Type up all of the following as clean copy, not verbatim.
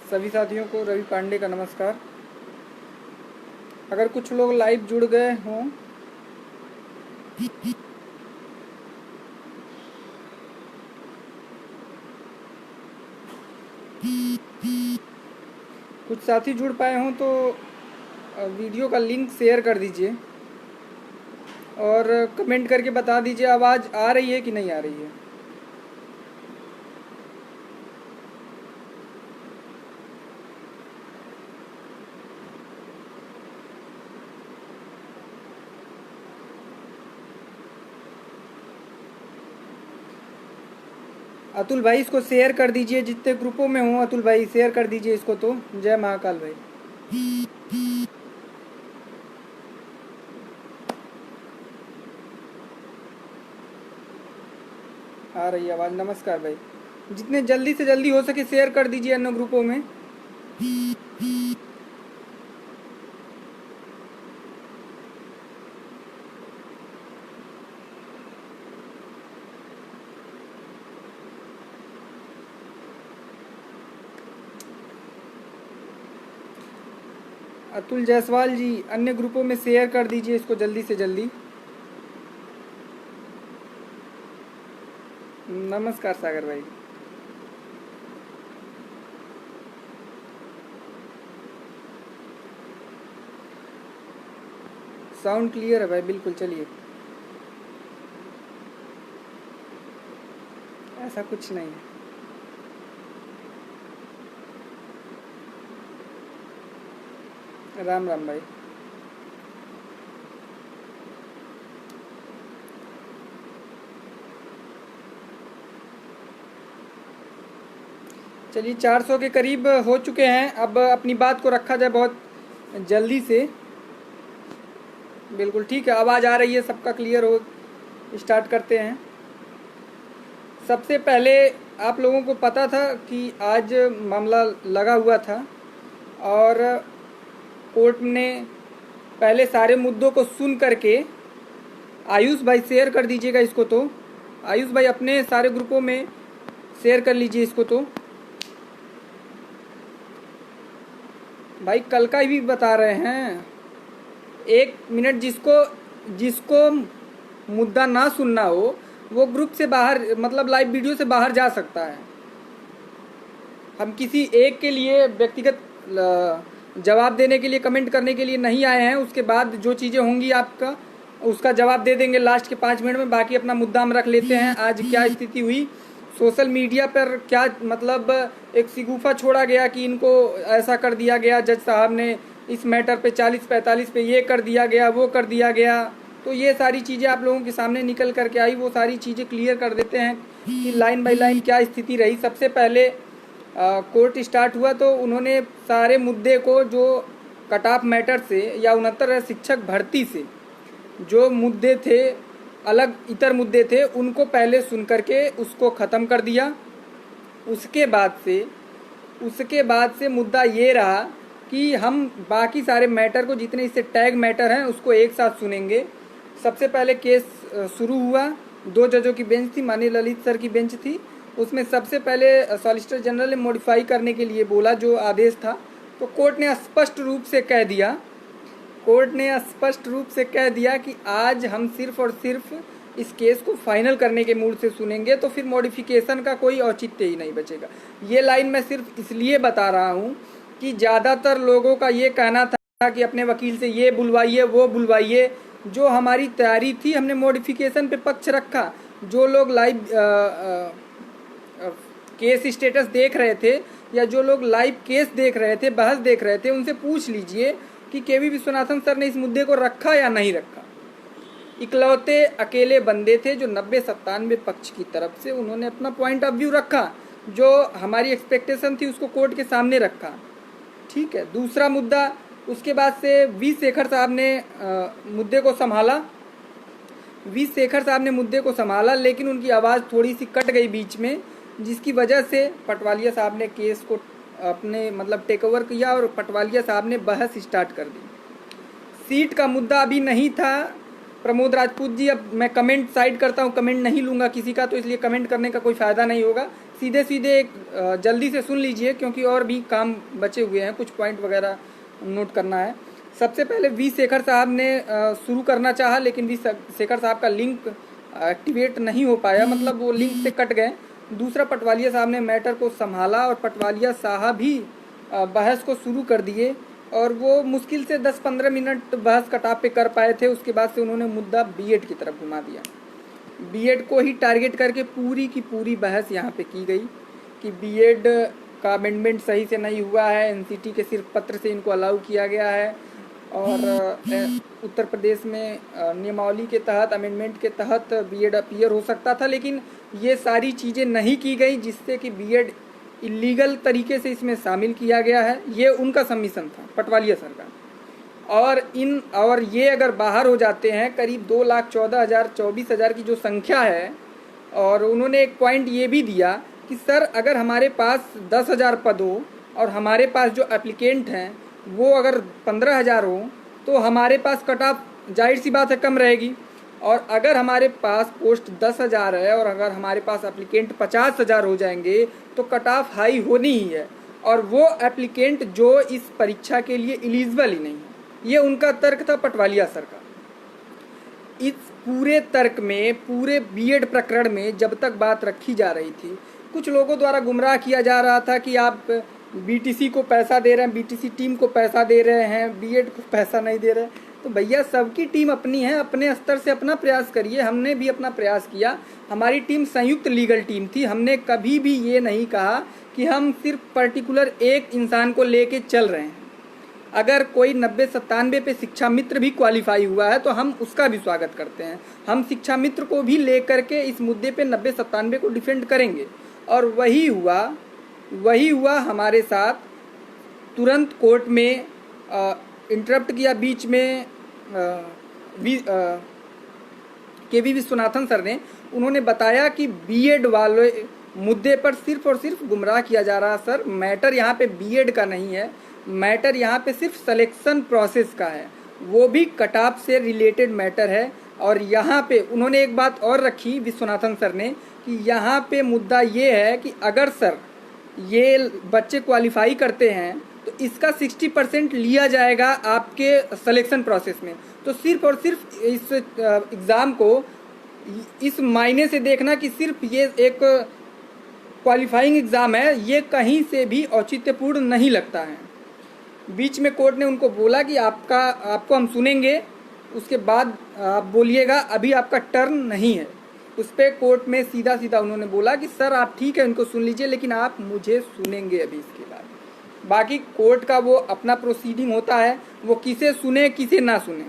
सभी साथियों को रवि पांडे का नमस्कार। अगर कुछ लोग लाइव जुड़ गए हों कुछ साथी जुड़ पाए हों तो वीडियो का लिंक शेयर कर दीजिए और कमेंट करके बता दीजिए आवाज़ आ रही है कि नहीं आ रही है। अतुल भाई इसको शेयर कर दीजिए, जितने ग्रुपों में हों अतुल भाई शेयर कर दीजिए इसको। तो जय महाकाल भाई। आ रही है आवाज़। नमस्कार भाई। जितने जल्दी से जल्दी हो सके शेयर कर दीजिए अन्य ग्रुपों में। अतुल जायसवाल जी अन्य ग्रुपों में शेयर कर दीजिए इसको जल्दी से जल्दी। नमस्कार सागर भाई। साउंड क्लियर है भाई, बिल्कुल। चलिए, ऐसा कुछ नहीं है। राम राम भाई। चलिए 400 के करीब हो चुके हैं। अब अपनी बात को रखा जाए बहुत जल्दी से। बिल्कुल ठीक है, आवाज़ आ रही है, सबका क्लियर हो। स्टार्ट करते हैं। सबसे पहले आप लोगों को पता था कि आज मामला लगा हुआ था और कोर्ट ने पहले सारे मुद्दों को सुन करके, आयुष भाई शेयर कर दीजिएगा इसको। तो आयुष भाई अपने सारे ग्रुपों में शेयर कर लीजिए इसको। तो भाई कल का भी बता रहे हैं, 1 मिनट। जिसको मुद्दा ना सुनना हो वो ग्रुप से बाहर, मतलब लाइव वीडियो से बाहर जा सकता है। हम किसी एक के लिए व्यक्तिगत जवाब देने के लिए, कमेंट करने के लिए नहीं आए हैं। उसके बाद जो चीज़ें होंगी आपका उसका जवाब दे देंगे लास्ट के 5 मिनट में। बाकी अपना मुद्दा हम रख लेते हैं। आज क्या स्थिति हुई सोशल मीडिया पर, क्या मतलब एक शिगुफा छोड़ा गया कि इनको ऐसा कर दिया गया, जज साहब ने इस मैटर पे 40-45 पे ये कर दिया गया, वो कर दिया गया। तो ये सारी चीज़ें आप लोगों के सामने निकल करके आई। वो सारी चीज़ें क्लियर कर देते हैं कि लाइन बाय लाइन क्या स्थिति रही। सबसे पहले कोर्ट स्टार्ट हुआ तो उन्होंने सारे मुद्दे को, जो कट ऑफ मैटर से या 69 शिक्षक भर्ती से जो मुद्दे थे, अलग इतर मुद्दे थे, उनको पहले सुन करके उसको ख़त्म कर दिया। उसके बाद से मुद्दा ये रहा कि हम बाकी सारे मैटर को, जितने इससे टैग मैटर हैं, उसको एक साथ सुनेंगे। सबसे पहले केस शुरू हुआ। 2 जजों की बेंच थी, माननीय ललित सर की बेंच थी। उसमें सबसे पहले सॉलिसिटर जनरल ने मॉडिफाई करने के लिए बोला जो आदेश था। तो कोर्ट ने स्पष्ट रूप से कह दिया कि आज हम सिर्फ और सिर्फ इस केस को फाइनल करने के मूड से सुनेंगे, तो फिर मॉडिफिकेशन का कोई औचित्य ही नहीं बचेगा। ये लाइन मैं सिर्फ इसलिए बता रहा हूँ कि ज़्यादातर लोगों का ये कहना था कि अपने वकील से ये बुलवाइए, वो बुलवाइए। जो हमारी तैयारी थी, हमने मॉडिफिकेशन पे पक्ष रखा। जो लोग लाइव केस स्टेटस देख रहे थे या जो लोग लाइव केस देख रहे थे, बहस देख रहे थे, उनसे पूछ लीजिए कि केवी विश्वनाथन सर ने इस मुद्दे को रखा या नहीं रखा। इकलौते अकेले बंदे थे जो 90-97 पक्ष की तरफ से उन्होंने अपना पॉइंट ऑफ व्यू रखा। जो हमारी एक्सपेक्टेशन थी उसको कोर्ट के सामने रखा। ठीक है। दूसरा मुद्दा, उसके बाद से वी शेखर साहब ने मुद्दे को संभाला, लेकिन उनकी आवाज़ थोड़ी सी कट गई बीच में, जिसकी वजह से पटवालिया साहब ने केस को अपने मतलब टेक ओवर किया और पटवालिया साहब ने बहस स्टार्ट कर दी। सीट का मुद्दा अभी नहीं था। प्रमोद राजपूत जी, अब मैं कमेंट साइड करता हूँ, कमेंट नहीं लूँगा किसी का, तो इसलिए कमेंट करने का कोई फ़ायदा नहीं होगा। सीधे सीधे जल्दी से सुन लीजिए, क्योंकि और भी काम बचे हुए हैं, कुछ पॉइंट वगैरह नोट करना है। सबसे पहले वी शेखर साहब ने शुरू करना चाहा, लेकिन वी शेखर साहब का लिंक एक्टिवेट नहीं हो पाया, मतलब वो लिंक से कट गए। दूसरा, पटवालिया साहब ने मैटर को संभाला और पटवालिया साहब ही बहस को शुरू कर दिए, और वो मुश्किल से 10-15 मिनट बहस कटाव पे कर पाए थे। उसके बाद से उन्होंने मुद्दा बीएड की तरफ घुमा दिया। बीएड को ही टारगेट करके पूरी की पूरी बहस यहाँ पे की गई कि बीएड का अमेंडमेंट सही से नहीं हुआ है, एनसीटी के सिर्फ पत्र से इनको अलाउ किया गया है, और उत्तर प्रदेश में नियमावली के तहत, अमेंडमेंट के तहत बीएड अपीयर हो सकता था, लेकिन ये सारी चीज़ें नहीं की गई, जिससे कि बीएड इलीगल तरीके से इसमें शामिल किया गया है। ये उनका सबमिशन था, पटवालिया सर का। और ये अगर बाहर हो जाते हैं, करीब 2,14,000 24,000 की जो संख्या है, और उन्होंने एक पॉइंट ये भी दिया कि सर अगर हमारे पास 10,000 पद हो और हमारे पास जो एप्लीकेंट हैं वो अगर 15,000 हो, तो हमारे पास कट ऑफ जाहिर सी बात है कम रहेगी, और अगर हमारे पास पोस्ट 10,000 है और अगर हमारे पास एप्लीकेंट 50,000 हो जाएंगे तो कट ऑफ हाई होनी ही है, और वो एप्लीकेंट जो इस परीक्षा के लिए एलिजिबल ही नहीं है। ये उनका तर्क था पटवालिया सर का। इस पूरे तर्क में, पूरे बीएड प्रकरण में जब तक बात रखी जा रही थी, कुछ लोगों द्वारा गुमराह किया जा रहा था कि आप बीटीसी को पैसा दे रहे हैं, बीटीसी टीम को पैसा दे रहे हैं, बीएड को पैसा नहीं दे रहे। तो भैया सबकी टीम अपनी है, अपने स्तर से अपना प्रयास करिए। हमने भी अपना प्रयास किया, हमारी टीम संयुक्त लीगल टीम थी। हमने कभी भी ये नहीं कहा कि हम सिर्फ पर्टिकुलर एक इंसान को लेके चल रहे हैं। अगर कोई 90-97 पे शिक्षा मित्र भी क्वालिफाई हुआ है तो हम उसका भी स्वागत करते हैं। हम शिक्षा मित्र को भी लेकर के इस मुद्दे पे 90-97 को डिफेंड करेंगे, और वही हुआ हमारे साथ। तुरंत कोर्ट में इंटरप्ट किया बीच में के.वी. विश्वनाथन सर ने। उन्होंने बताया कि बीएड वाले मुद्दे पर सिर्फ और सिर्फ गुमराह किया जा रहा है। सर मैटर यहाँ पे बीएड का नहीं है, मैटर यहाँ पे सिर्फ सिलेक्शन प्रोसेस का है, वो भी कट ऑफ से रिलेटेड मैटर है। और यहाँ पे उन्होंने एक बात और रखी विश्वनाथन सर ने कि यहाँ पे मुद्दा ये है कि अगर सर ये बच्चे क्वालिफाई करते हैं तो इसका 60% लिया जाएगा आपके सिलेक्शन प्रोसेस में। तो सिर्फ और सिर्फ इस एग्ज़ाम को इस मायने से देखना कि सिर्फ ये एक क्वालिफाइंग एग्ज़ाम है, ये कहीं से भी औचित्यपूर्ण नहीं लगता है। बीच में कोर्ट ने उनको बोला कि आपको हम सुनेंगे, उसके बाद आप बोलिएगा, अभी आपका टर्न नहीं है। उस पर कोर्ट में सीधा सीधा उन्होंने बोला कि सर आप ठीक है इनको सुन लीजिए, लेकिन आप मुझे सुनेंगे अभी इसके बाद। बाकी कोर्ट का वो अपना प्रोसीडिंग होता है, वो किसे सुने किसे ना सुने।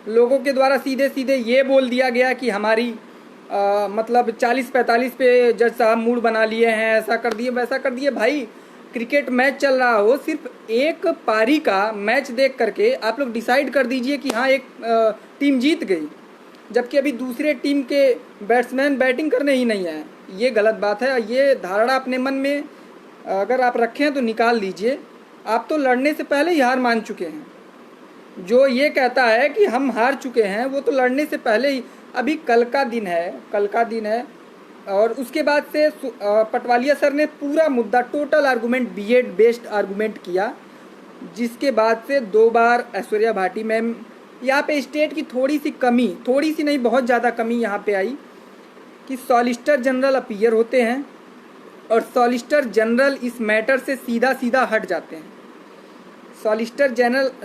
लोगों के द्वारा सीधे सीधे ये बोल दिया गया कि हमारी मतलब 40-45 पे जज साहब मूड बना लिए हैं, ऐसा कर दिए वैसा कर दिए। भाई क्रिकेट मैच चल रहा हो, सिर्फ एक पारी का मैच देख करके आप लोग डिसाइड कर दीजिए कि हाँ एक टीम जीत गई, जबकि अभी दूसरे टीम के बैट्समैन बैटिंग करने ही नहीं आए। ये गलत बात है। ये धारणा अपने मन में अगर आप रखें तो निकाल दीजिए। आप तो लड़ने से पहले ही हार मान चुके हैं। जो ये कहता है कि हम हार चुके हैं, वो तो लड़ने से पहले ही, अभी कल का दिन है। और उसके बाद से पटवालिया सर ने पूरा मुद्दा टोटल आर्गूमेंट बीएड बेस्ड आर्गूमेंट किया, जिसके बाद से 2 बार ऐश्वर्या भाटी मैम, यहाँ पे स्टेट की थोड़ी सी नहीं बहुत ज़्यादा कमी यहाँ पे आई कि सॉलिसिटर जनरल अपीयर होते हैं और सॉलिसिटर जनरल इस मैटर से सीधा हट जाते हैं। सॉलिसिटर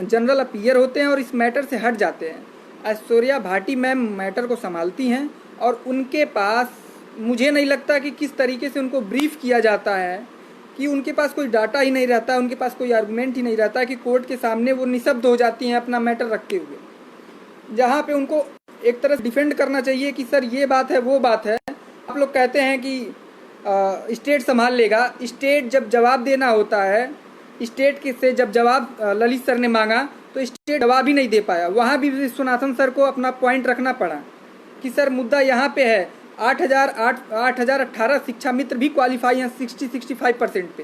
जनरल अपीयर होते हैं और इस मैटर से हट जाते हैं। ऐश्वर्या भाटी मैम मैटर को संभालती हैं, और उनके पास मुझे नहीं लगता कि किस तरीके से उनको ब्रीफ किया जाता है, कि उनके पास कोई डाटा ही नहीं रहता, उनके पास कोई आर्गूमेंट ही नहीं रहता, कि कोर्ट के सामने वो निशब्द हो जाती हैं अपना मैटर रखते हुए। जहाँ पे उनको एक तरह से डिफेंड करना चाहिए कि सर ये बात है वो बात है। आप लोग कहते हैं कि स्टेट संभाल लेगा। स्टेट जब जवाब देना होता है, स्टेट से जब जवाब ललित सर ने मांगा तो स्टेट जवाब ही नहीं दे पाया। वहाँ भी विश्वनाथन सर को अपना पॉइंट रखना पड़ा कि सर मुद्दा यहाँ पे है 8,018 शिक्षा मित्र भी क्वालिफाई हैं 60-65% पे।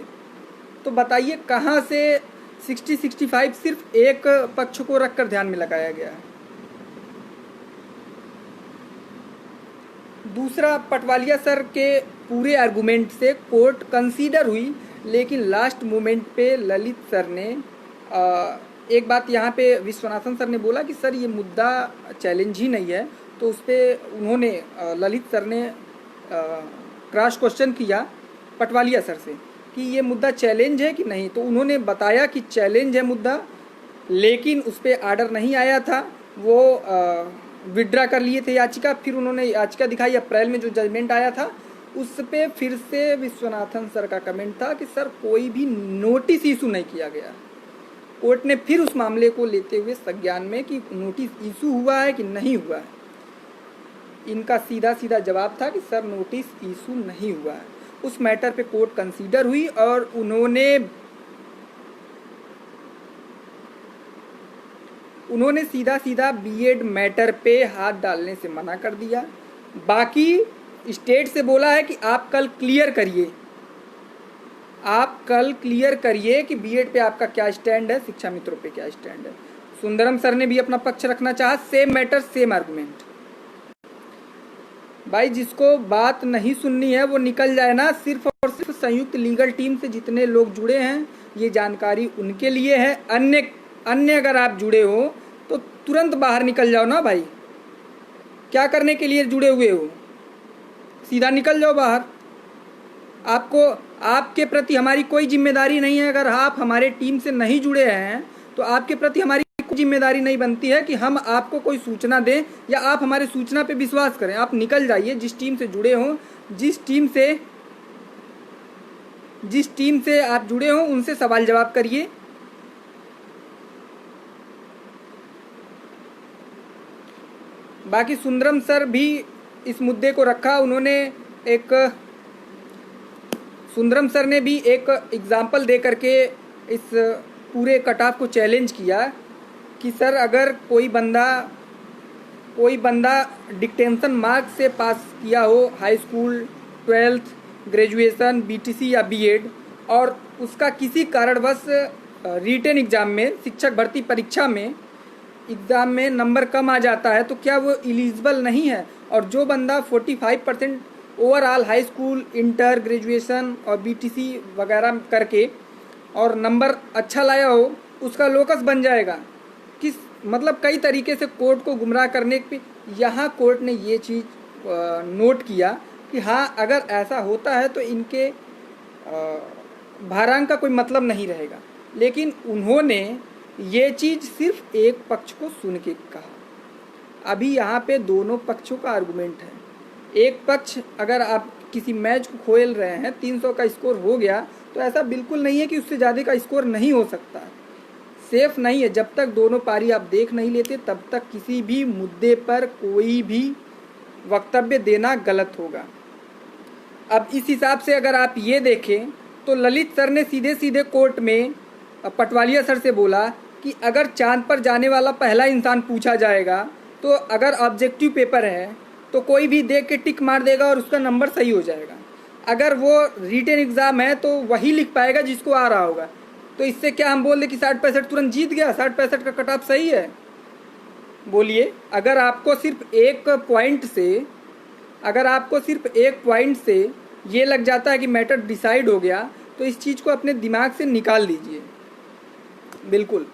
तो बताइए कहाँ से 60-65 सिर्फ एक पक्ष को रखकर ध्यान में लगाया गया है। दूसरा, पटवालिया सर के पूरे आर्गूमेंट से कोर्ट कंसीडर हुई, लेकिन लास्ट मोमेंट पे ललित सर ने एक बात यहाँ पे विश्वनाथन सर ने बोला कि सर ये मुद्दा चैलेंज ही नहीं है, तो उस पर उन्होंने ललित सर ने क्रॉस क्वेश्चन किया पटवालिया सर से कि ये मुद्दा चैलेंज है कि नहीं, तो उन्होंने बताया कि चैलेंज है मुद्दा, लेकिन उस पर आर्डर नहीं आया था, वो विड्रा कर लिए थे याचिका। फिर उन्होंने याचिका दिखाई, अप्रैल में जो जजमेंट आया था उस पे फिर से विश्वनाथन सर का कमेंट था कि सर कोई भी नोटिस इशू नहीं किया गया। कोर्ट ने फिर उस मामले को लेते हुए संज्ञान में कि नोटिस इशू हुआ है कि नहीं हुआ है। इनका सीधा सीधा जवाब था कि सर नोटिस इशू नहीं हुआ है। उस मैटर पे कोर्ट कंसीडर हुई और उन्होंने सीधा सीधा बीएड मैटर पे हाथ डालने से मना कर दिया। बाकी स्टेट से बोला है कि आप कल क्लियर करिए कि बीएड पे आपका क्या स्टैंड है, शिक्षा मित्रों पे क्या स्टैंड है। सुंदरम सर ने भी अपना पक्ष रखना चाहा, सेम मैटर सेम आर्गुमेंट। भाई जिसको बात नहीं सुननी है वो निकल जाए ना। सिर्फ और सिर्फ संयुक्त लीगल टीम से जितने लोग जुड़े हैं ये जानकारी उनके लिए है। अन्य अगर आप जुड़े हो तो तुरंत बाहर निकल जाओ ना भाई। क्या करने के लिए जुड़े हुए हो, सीधा निकल जाओ बाहर। आपके प्रति हमारी कोई जिम्मेदारी नहीं है। अगर आप हमारे टीम से नहीं जुड़े हैं तो आपके प्रति हमारी कोई जिम्मेदारी नहीं बनती है कि हम आपको कोई सूचना दें या आप हमारे सूचना पे विश्वास करें। आप निकल जाइए। जिस टीम से जुड़े हो, जिस टीम से आप जुड़े हो उनसे सवाल जवाब करिए। बाकी सुंदरम सर भी इस मुद्दे को रखा। सुंदरम सर ने भी एक एग्जाम्पल दे करके इस पूरे कट ऑफ को चैलेंज किया कि सर अगर कोई बंदा डिक्टेंशन मार्क्स से पास किया हो high school, 12th, graduation, BTC या बीएड, और उसका किसी कारणवश रिटन एग्ज़ाम में, शिक्षक भर्ती परीक्षा में एग्ज़ाम में नंबर कम आ जाता है तो क्या वो एलिजिबल नहीं है। और जो बंदा 45% overall high school, inter, graduation और बीटीसी वगैरह करके और नंबर अच्छा लाया हो उसका लोकस बन जाएगा। मतलब कई तरीके से कोर्ट को गुमराह करने पे यहाँ कोर्ट ने ये चीज़ नोट किया कि हाँ अगर ऐसा होता है तो इनके भारांक का कोई मतलब नहीं रहेगा। लेकिन उन्होंने ये चीज़ सिर्फ एक पक्ष को सुन के कहा। अभी यहाँ पे दोनों पक्षों का आर्गुमेंट है। एक पक्ष, अगर आप किसी मैच को खेल रहे हैं 300 का स्कोर हो गया तो ऐसा बिल्कुल नहीं है कि उससे ज़्यादा का स्कोर नहीं हो सकता, सेफ नहीं है। जब तक दोनों पारी आप देख नहीं लेते तब तक किसी भी मुद्दे पर कोई भी वक्तव्य देना गलत होगा। अब इस हिसाब से अगर आप ये देखें तो ललित सर ने सीधे सीधे कोर्ट में पटवालिया सर से बोला कि अगर चांद पर जाने वाला पहला इंसान पूछा जाएगा तो अगर ऑब्जेक्टिव पेपर है तो कोई भी देख के टिक मार देगा और उसका नंबर सही हो जाएगा। अगर वो रिटन एग्ज़ाम है तो वही लिख पाएगा जिसको आ रहा होगा। तो इससे क्या हम बोल दें कि 60-65 तुरंत जीत गया, 60-65 का कट ऑफ सही है? बोलिए। अगर आपको सिर्फ एक पॉइंट से ये लग जाता है कि मैटर डिसाइड हो गया तो इस चीज़ को अपने दिमाग से निकाल दीजिए बिल्कुल।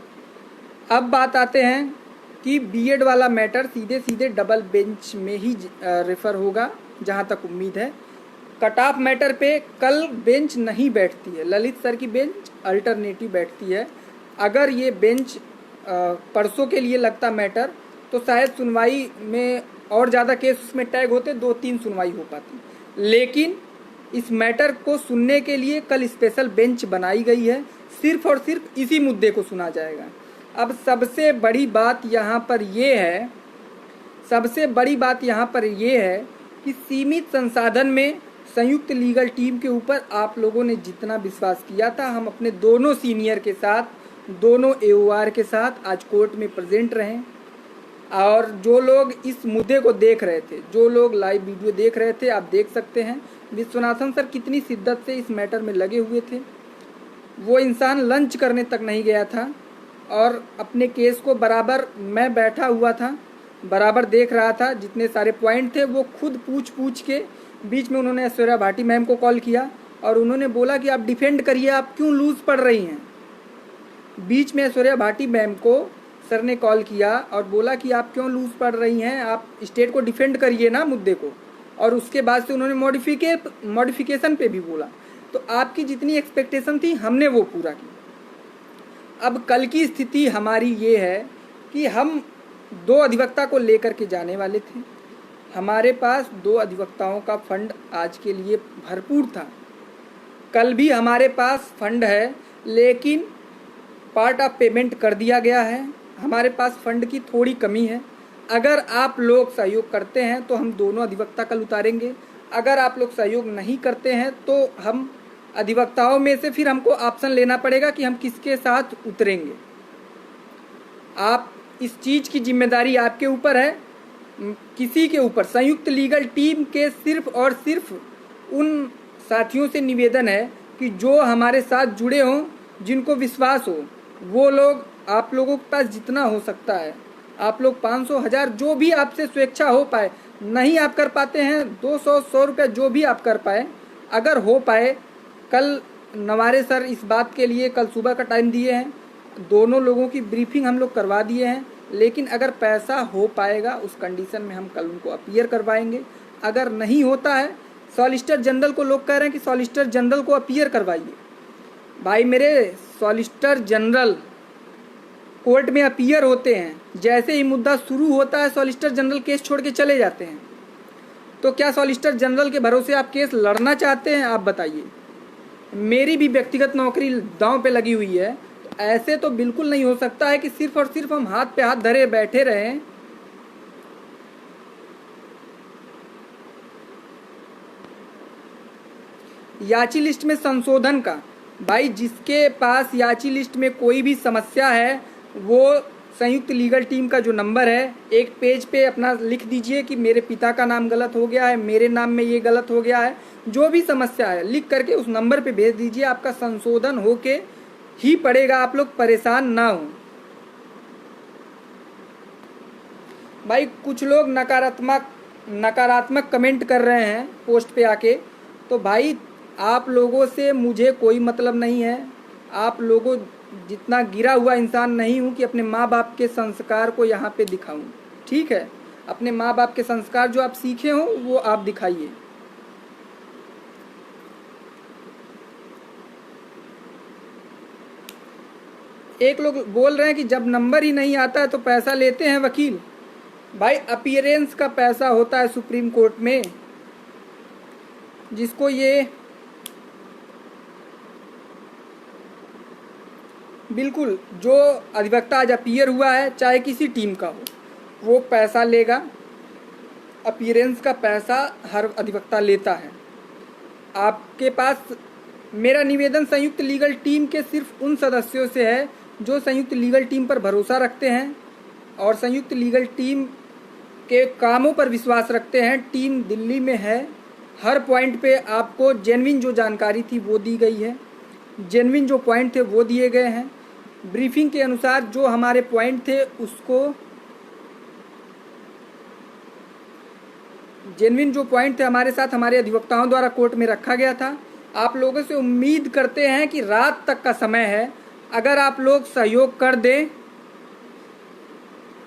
अब बात आते हैं कि बीएड वाला मैटर सीधे सीधे डबल बेंच में ही रेफर होगा जहां तक उम्मीद है। कट ऑफ मैटर पे कल बेंच नहीं बैठती है, ललित सर की बेंच अल्टरनेटिव बैठती है। अगर ये बेंच परसों के लिए लगता मैटर तो शायद सुनवाई में और ज़्यादा केस उसमें टैग होते, 2-3 सुनवाई हो पाती। लेकिन इस मैटर को सुनने के लिए कल स्पेशल बेंच बनाई गई है, सिर्फ और सिर्फ इसी मुद्दे को सुना जाएगा। अब सबसे बड़ी बात यहाँ पर यह है कि सीमित संसाधन में संयुक्त लीगल टीम के ऊपर आप लोगों ने जितना विश्वास किया था, हम अपने दोनों सीनियर के साथ, दोनों एओआर के साथ आज कोर्ट में प्रेजेंट रहें। और जो लोग इस मुद्दे को देख रहे थे, जो लोग लाइव वीडियो देख रहे थे, आप देख सकते हैं विश्वनाथन सर कितनी शिद्दत से इस मैटर में लगे हुए थे। वो इंसान लंच करने तक नहीं गया था और अपने केस को बराबर, मैं बैठा हुआ था, बराबर देख रहा था। जितने सारे पॉइंट थे वो खुद पूछ के बीच में उन्होंने ऐश्वर्या भाटी मैम को कॉल किया और उन्होंने बोला कि आप डिफेंड करिए, आप क्यों लूज़ पड़ रही हैं। बीच में ऐश्वर्या भाटी मैम को सर ने कॉल किया और बोला कि आप क्यों लूज़ पड़ रही हैं, आप स्टेट को डिफेंड करिए ना मुद्दे को। और उसके बाद से उन्होंने मॉडिफिकेशन पे भी बोला। तो आपकी जितनी एक्सपेक्टेशन थी हमने वो पूरा की। अब कल की स्थिति हमारी ये है कि हम 2 अधिवक्ता को लेकर के जाने वाले थे। हमारे पास 2 अधिवक्ताओं का फंड आज के लिए भरपूर था। कल भी हमारे पास फंड है, लेकिन पार्ट ऑफ पेमेंट कर दिया गया है। हमारे पास फंड की थोड़ी कमी है। अगर आप लोग सहयोग करते हैं तो हम दोनों अधिवक्ता कल उतारेंगे। अगर आप लोग सहयोग नहीं करते हैं तो हम अधिवक्ताओं में से फिर हमको ऑप्शन लेना पड़ेगा कि हम किसके साथ उतरेंगे। आप इस चीज़ की जिम्मेदारी आपके ऊपर है, किसी के ऊपर। संयुक्त लीगल टीम के सिर्फ और सिर्फ उन साथियों से निवेदन है कि जो हमारे साथ जुड़े हों, जिनको विश्वास हो, वो लोग आप लोगों के पास जितना हो सकता है, आप लोग 500, 1000 जो भी आपसे स्वेच्छा हो पाए, नहीं आप कर पाते हैं 200, 100 रुपये जो भी आप कर पाए, अगर हो पाए। कल नवारे सर इस बात के लिए कल सुबह का टाइम दिए हैं, दोनों लोगों की ब्रीफिंग हम लोग करवा दिए हैं। लेकिन अगर पैसा हो पाएगा उस कंडीशन में हम कल उनको अपीयर करवाएंगे। अगर नहीं होता है, सॉलिसिटर जनरल को लोग कह रहे हैं कि सॉलिसिटर जनरल को अपीयर करवाइए। भाई मेरे, सॉलिसिटर जनरल कोर्ट में अपीयर होते हैं, जैसे ही मुद्दा शुरू होता है सॉलिसिटर जनरल केस छोड़ के चले जाते हैं। तो क्या सॉलिसिटर जनरल के भरोसे आप केस लड़ना चाहते हैं? आप बताइए। मेरी भी व्यक्तिगत नौकरी दांव पे लगी हुई है। तो ऐसे तो बिल्कुल नहीं हो सकता है कि सिर्फ और सिर्फ हम हाथ पे हाथ धरे बैठे रहें। याची लिस्ट में संशोधन का, भाई जिसके पास याची लिस्ट में कोई भी समस्या है वो संयुक्त लीगल टीम का जो नंबर है, एक पेज पे अपना लिख दीजिए कि मेरे पिता का नाम गलत हो गया है, मेरे नाम में ये गलत हो गया है, जो भी समस्या है लिख करके उस नंबर पे भेज दीजिए। आपका संशोधन होके ही पड़ेगा, आप लोग परेशान ना हो। भाई कुछ लोग नकारात्मक कमेंट कर रहे हैं पोस्ट पे आके। तो भाई आप लोगों से मुझे कोई मतलब नहीं है। आप लोगों जितना गिरा हुआ इंसान नहीं हूँ कि अपने माँ बाप के संस्कार को यहाँ पे दिखाऊं। ठीक है, अपने माँ बाप के संस्कार जो आप सीखे हो वो आप दिखाइए। एक लोग बोल रहे हैं कि जब नंबर ही नहीं आता है तो पैसा लेते हैं वकील। भाई अपीयरेंस का पैसा होता है सुप्रीम कोर्ट में, जिसको ये बिल्कुल जो अधिवक्ता आज अपीयर हुआ है चाहे किसी टीम का हो, वो पैसा लेगा। अपीयरेंस का पैसा हर अधिवक्ता लेता है। आपके पास मेरा निवेदन संयुक्त लीगल टीम के सिर्फ उन सदस्यों से है जो संयुक्त लीगल टीम पर भरोसा रखते हैं और संयुक्त लीगल टीम के कामों पर विश्वास रखते हैं। टीम दिल्ली में है, हर पॉइंट पे आपको जेन्युइन जो जानकारी थी वो दी गई है, जेन्युइन जो पॉइंट थे वो दिए गए हैं। ब्रीफिंग के अनुसार जो हमारे पॉइंट थे उसको जेन्युइन जो पॉइंट थे हमारे साथ हमारे अधिवक्ताओं द्वारा कोर्ट में रखा गया था। आप लोगों से उम्मीद करते हैं कि रात तक का समय है, अगर आप लोग सहयोग कर दें।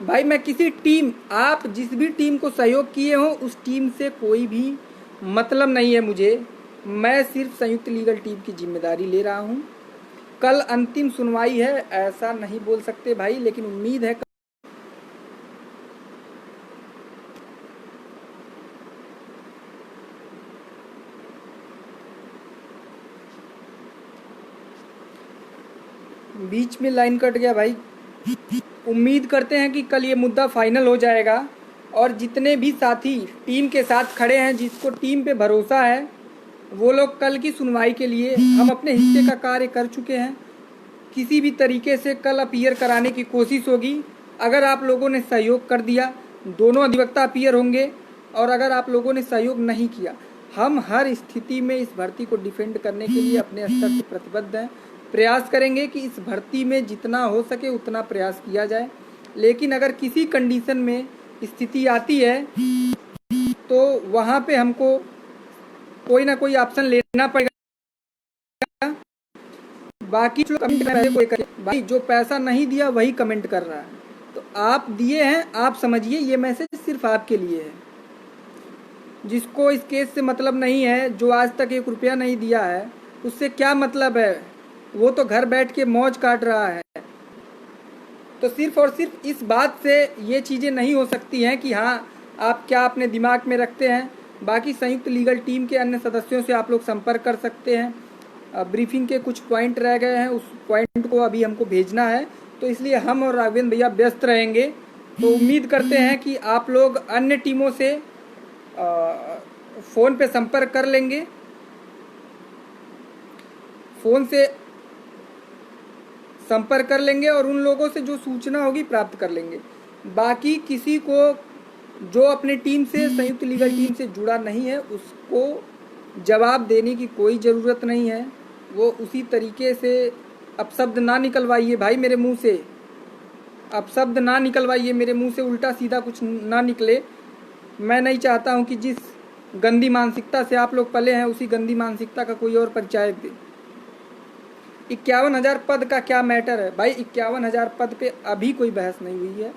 भाई मैं किसी टीम, आप जिस भी टीम को सहयोग किए हो उस टीम से कोई भी मतलब नहीं है मुझे। मैं सिर्फ संयुक्त लीगल टीम की जिम्मेदारी ले रहा हूं। कल अंतिम सुनवाई है, ऐसा नहीं बोल सकते भाई, लेकिन उम्मीद है। बीच में लाइन कट गया भाई। उम्मीद करते हैं कि कल ये मुद्दा फाइनल हो जाएगा और जितने भी साथी टीम के साथ खड़े हैं, जिसको टीम पे भरोसा है, वो लोग कल की सुनवाई के लिए, हम अपने हिस्से का कार्य कर चुके हैं। किसी भी तरीके से कल अपीयर कराने की कोशिश होगी। अगर आप लोगों ने सहयोग कर दिया, दोनों अधिवक्ता अपीयर होंगे, और अगर आप लोगों ने सहयोग नहीं किया, हम हर स्थिति में इस भर्ती को डिफेंड करने के लिए अपने स्तर से प्रतिबद्ध हैं। प्रयास करेंगे कि इस भर्ती में जितना हो सके उतना प्रयास किया जाए। लेकिन अगर किसी कंडीशन में स्थिति आती है तो वहाँ पे हमको कोई ना कोई ऑप्शन लेना पड़ेगा। बाकी जो कमेंट पैसे कोई करे, भाई जो पैसा नहीं दिया वही कमेंट कर रहा है। तो आप दिए हैं, आप समझिए ये मैसेज सिर्फ आपके लिए है। जिसको इस केस से मतलब नहीं है, जो आज तक 1 रुपया नहीं दिया है, उससे क्या मतलब है? वो तो घर बैठ के मौज काट रहा है। तो सिर्फ और सिर्फ इस बात से ये चीज़ें नहीं हो सकती हैं कि हाँ आप क्या अपने दिमाग में रखते हैं। बाकी संयुक्त लीगल टीम के अन्य सदस्यों से आप लोग संपर्क कर सकते हैं। ब्रीफिंग के कुछ पॉइंट रह गए हैं, उस पॉइंट को अभी हमको भेजना है, तो इसलिए हम और राघवेंद्र भैया व्यस्त रहेंगे। तो उम्मीद करते हैं कि आप लोग अन्य टीमों से फ़ोन पे संपर्क कर लेंगे, फ़ोन से संपर्क कर लेंगे और उन लोगों से जो सूचना होगी प्राप्त कर लेंगे। बाकी किसी को जो अपने टीम से, संयुक्त लीगल टीम से जुड़ा नहीं है, उसको जवाब देने की कोई ज़रूरत नहीं है। वो उसी तरीके से अपशब्द ना निकलवाइए भाई मेरे मुंह से, अपशब्द ना निकलवाइए मेरे मुंह से, उल्टा सीधा कुछ ना निकले। मैं नहीं चाहता हूँ कि जिस गंदी मानसिकता से आप लोग पले हैं, उसी गंदी मानसिकता का कोई और परिचायक दे। 51,000 पद का क्या मैटर है भाई? 51,000 पद पे अभी कोई बहस नहीं हुई है।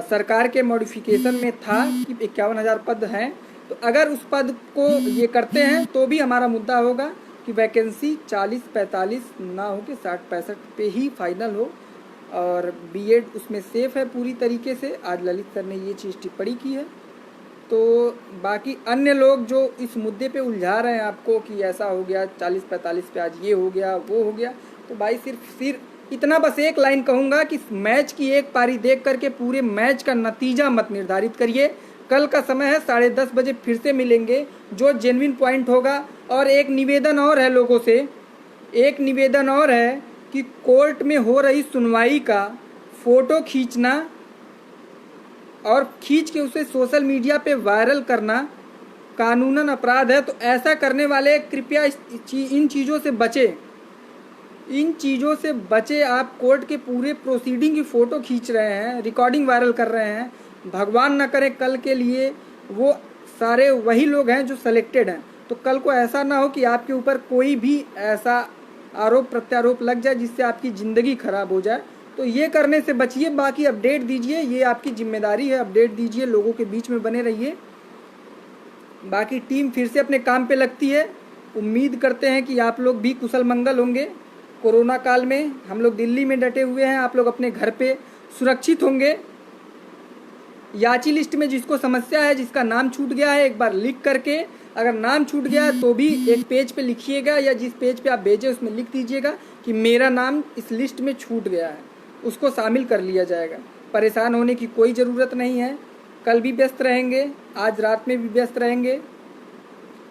सरकार के मॉडिफिकेशन में था कि 51,000 पद हैं, तो अगर उस पद को ये करते हैं तो भी हमारा मुद्दा होगा कि वैकेंसी 40-45 ना हो के 60-65 पे ही फाइनल हो। और बीएड उसमें सेफ है पूरी तरीके से। आज ललित सर ने ये चीज़ टिप्पणी की है। तो बाकी अन्य लोग जो इस मुद्दे पे उलझा रहे हैं आपको कि ऐसा हो गया 40-45 पे, आज ये हो गया वो हो गया, तो भाई सिर्फ इतना बस एक लाइन कहूँगा कि मैच की एक पारी देख करके पूरे मैच का नतीजा मत निर्धारित करिए। कल का समय है, 10:30 बजे फिर से मिलेंगे, जो जेन्युइन पॉइंट होगा। और एक निवेदन और है लोगों से, एक निवेदन और है कि कोर्ट में हो रही सुनवाई का फ़ोटो खींचना और खींच के उसे सोशल मीडिया पे वायरल करना कानूनन अपराध है। तो ऐसा करने वाले कृपया इन चीज़ों से बचें, इन चीज़ों से बचे। आप कोर्ट के पूरे प्रोसीडिंग की फ़ोटो खींच रहे हैं, रिकॉर्डिंग वायरल कर रहे हैं। भगवान न करे कल के लिए वो सारे वही लोग हैं जो सेलेक्टेड हैं, तो कल को ऐसा ना हो कि आपके ऊपर कोई भी ऐसा आरोप प्रत्यारोप लग जाए जिससे आपकी ज़िंदगी खराब हो जाए। तो ये करने से बचिए। बाकी अपडेट दीजिए, ये आपकी जिम्मेदारी है, अपडेट दीजिए, लोगों के बीच में बने रहिए। बाकी टीम फिर से अपने काम पे लगती है। उम्मीद करते हैं कि आप लोग भी कुशल मंगल होंगे। कोरोना काल में हम लोग दिल्ली में डटे हुए हैं, आप लोग अपने घर पे सुरक्षित होंगे। याची लिस्ट में जिसको समस्या है, जिसका नाम छूट गया है, एक बार लिख करके, अगर नाम छूट गया है तो भी एक पेज पे लिखिएगा, या जिस पेज पे आप भेजें उसमें लिख दीजिएगा कि मेरा नाम इस लिस्ट में छूट गया है, उसको शामिल कर लिया जाएगा। परेशान होने की कोई ज़रूरत नहीं है। कल भी व्यस्त रहेंगे, आज रात में भी व्यस्त रहेंगे।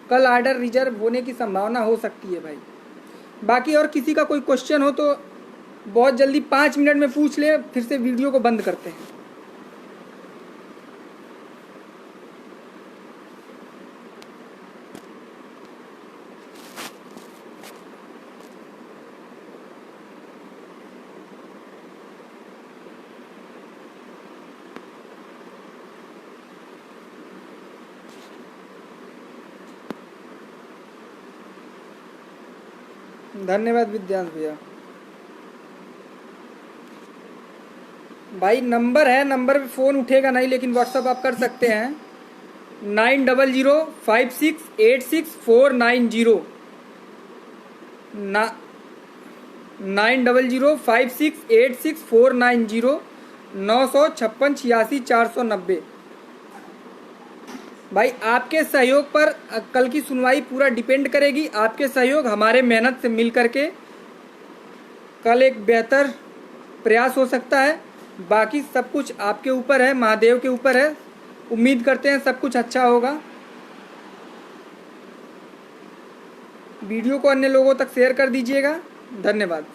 कल आर्डर रिजर्व होने की संभावना हो सकती है भाई। बाकी और किसी का कोई क्वेश्चन हो तो बहुत जल्दी 5 मिनट में पूछ ले, फिर से वीडियो को बंद करते हैं। धन्यवाद विद्यांश भैया। भाई नंबर है, नंबर पे फ़ोन उठेगा नहीं, लेकिन व्हाट्सअप आप कर सकते हैं 9005686490 9005686490 956-86-490। भाई आपके सहयोग पर कल की सुनवाई पूरा डिपेंड करेगी। आपके सहयोग हमारे मेहनत से मिल करके कल एक बेहतर प्रयास हो सकता है। बाकी सब कुछ आपके ऊपर है, महादेव के ऊपर है। उम्मीद करते हैं सब कुछ अच्छा होगा। वीडियो को अन्य लोगों तक शेयर कर दीजिएगा। धन्यवाद।